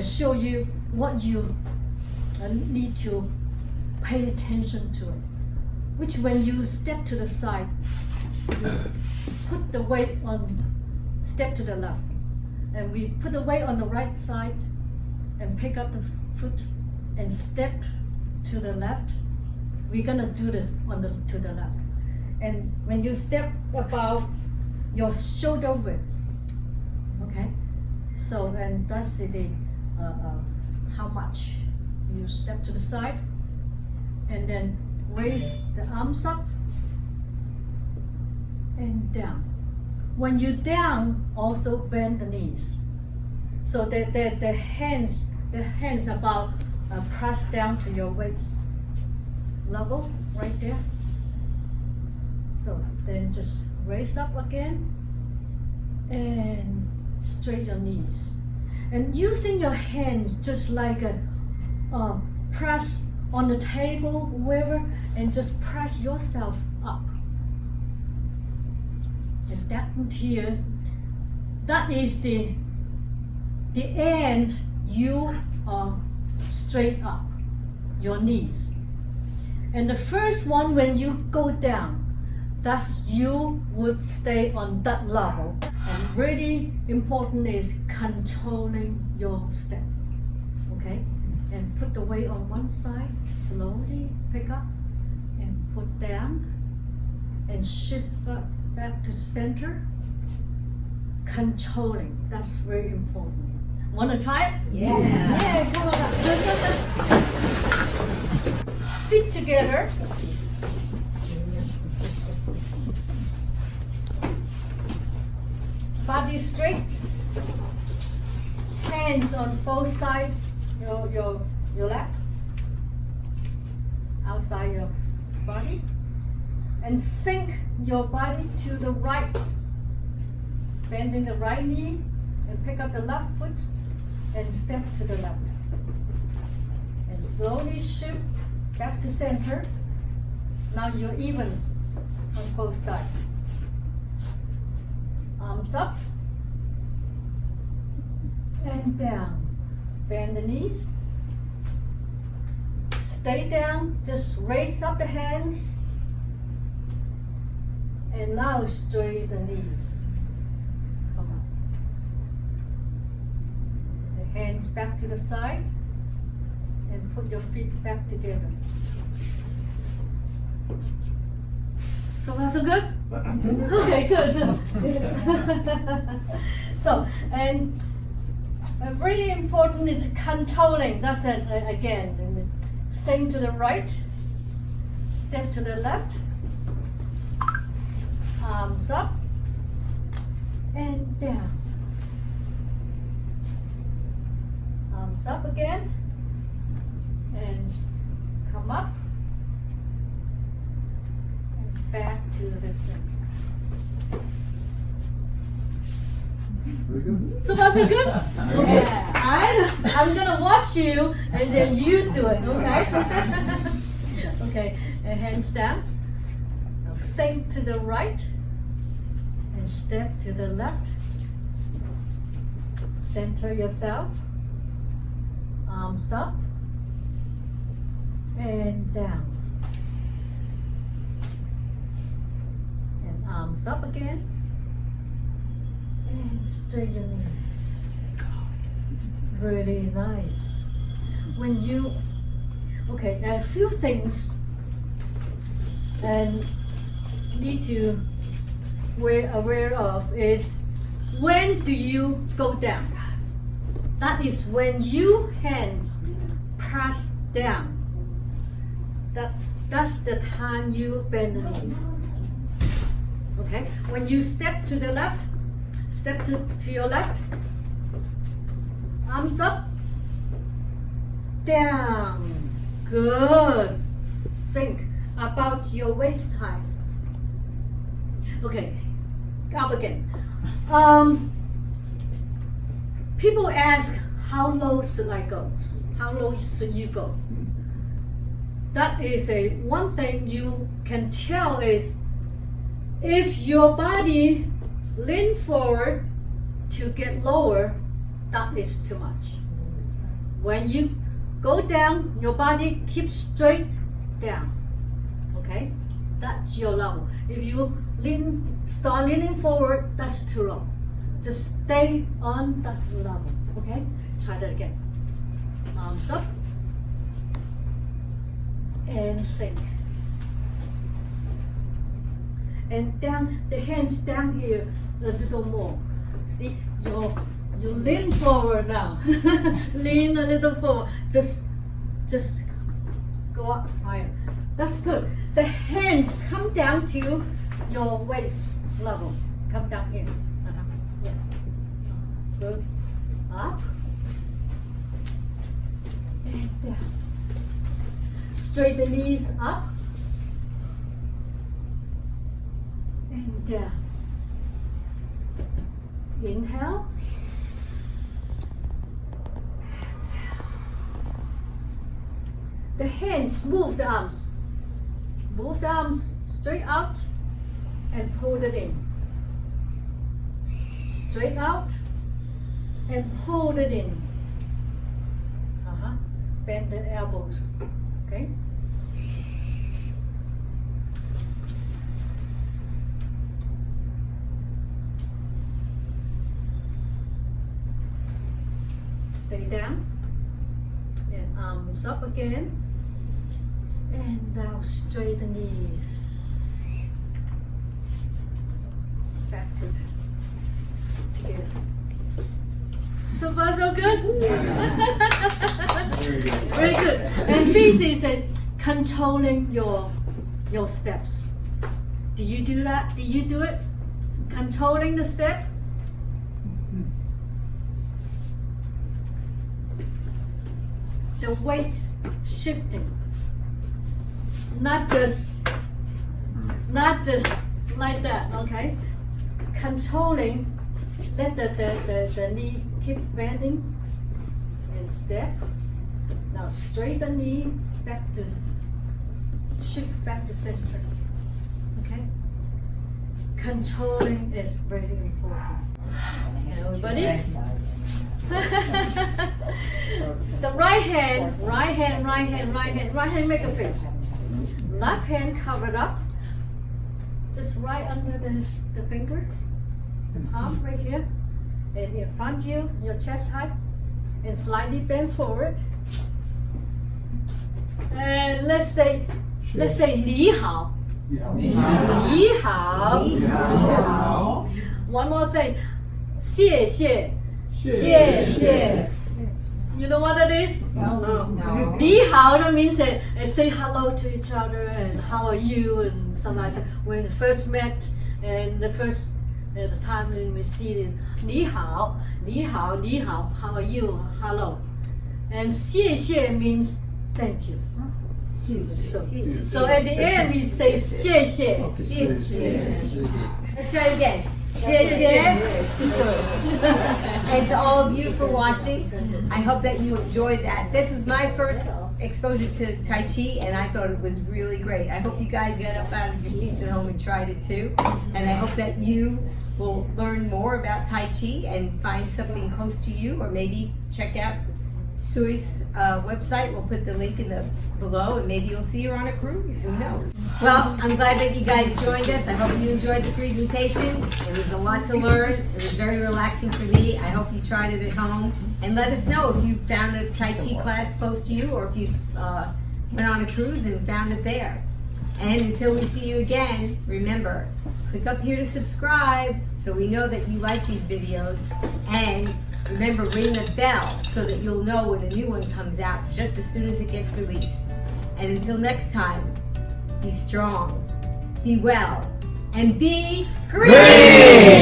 show you what you need to pay attention to it. Which when you step to the side, you put the weight on, step to the left. And we put the weight on the right side and pick up the foot and step to the left. We're gonna do this to the left. And when you step about your shoulder width, okay? So then that's the how much you step to the side, and then raise the arms up and down. When you down, also bend the knees. So the hands about press down to your waist level right there. So then just raise up again and straighten your knees. And using your hands just like a press on the table, wherever, and just press yourself up. And that here, that is the end. You are straight up, your knees. And the first one, when you go down, that's you would stay on that level. And really important is controlling your step, okay? And put the weight on one side, slowly pick up and put down and shift back to center. Controlling, that's very important. Wanna try it? Yeah. Yeah, come on up. Feet together. Body straight. Hands on both sides, your lap, outside your body, and sink your body to the right, bending the right knee, and pick up the left foot and step to the left, and slowly shift back to center. Now you're even on both sides. Arms up and down. Bend the knees. Stay down. Just raise up the hands. And now straighten the knees. Come on. The hands back to the side. And put your feet back together. So far so good? Okay, good. So, and really important is controlling. That's it again. Sing to the right, step to the left, arms up and down. Arms up again and come up. Back to the center. Very good. So far so good? Okay. I'm gonna watch you and then you do it, okay? Okay, and hands down. Now sink to the right and step to the left. Center yourself. Arms up and down. Arms up again and straighten your knees. Really nice. When you, okay, a few things and need to be aware of is when do you go down? That is when you hands press down. That's the time you bend the knees. Okay, when you step to the left, step to your left, arms up, down, good, sink about your waist height. Okay, up again. People ask, how low should I go? How low should you go? That is one thing you can tell is if your body lean forward to get lower, that is too much. When you go down, your body keeps straight down. Okay? That's your level. If you start leaning forward, that's too low. Just stay on that level. Okay? Try that again. Arms up. And sink. And down, the hands down here a little more. See, you lean forward now. Lean a little forward. Just go up higher. That's good. The hands come down to your waist level. Come down here. Yeah. Good. Up. And down. Straight the knees up. And down. Inhale. Exhale. The hands move the arms. Move the arms straight out and pull it in. Straight out and pull it in. Bend the elbows. Okay? Stay down. And arms up again. And now straight the knees. Back together. So far so good? Very good. And this is controlling your steps. Do you do that? Do you do it? Controlling the step? The weight shifting. Not just like that, okay? Controlling, let the knee keep bending and step. Now straight the knee back to shift back to center. Okay? Controlling is very important. Everybody? The right hand make a fist. Left hand covered up. Just right under the finger. The palm right here. And in front of you, your chest height. And slightly bend forward. And let's say 你好. 你好. One more thing. 谢谢. 谢谢. You know what it is? No. 你好 that means say hello to each other and how are you and something like that. When we first met and the first the time when we see it, 你好, 你好, 你好, how are you? Hello. And 谢谢 means thank you. So at the end we say 谢谢. Let's try it again. 谢谢. And to all of you for watching, I hope that you enjoyed that. This was my first exposure to Tai Chi, and I thought it was really great. I hope you guys got up out of your seats at home and tried it too. And I hope that you will learn more about Tai Chi and find something close to you, or maybe check out Sui's website. We'll put the link in the below, and maybe you'll see her on a cruise. Who knows? Well, I'm glad that you guys joined us. I hope you enjoyed the presentation. It was a lot to learn. It was very relaxing for me. I hope you tried it at home. And let us know if you found a Tai Chi class close to you, or if you went on a cruise and found it there. And until we see you again, remember, click up here to subscribe so we know that you like these videos. And remember, ring the bell so that you'll know when a new one comes out just as soon as it gets released. And until next time, be strong, be well, and be great!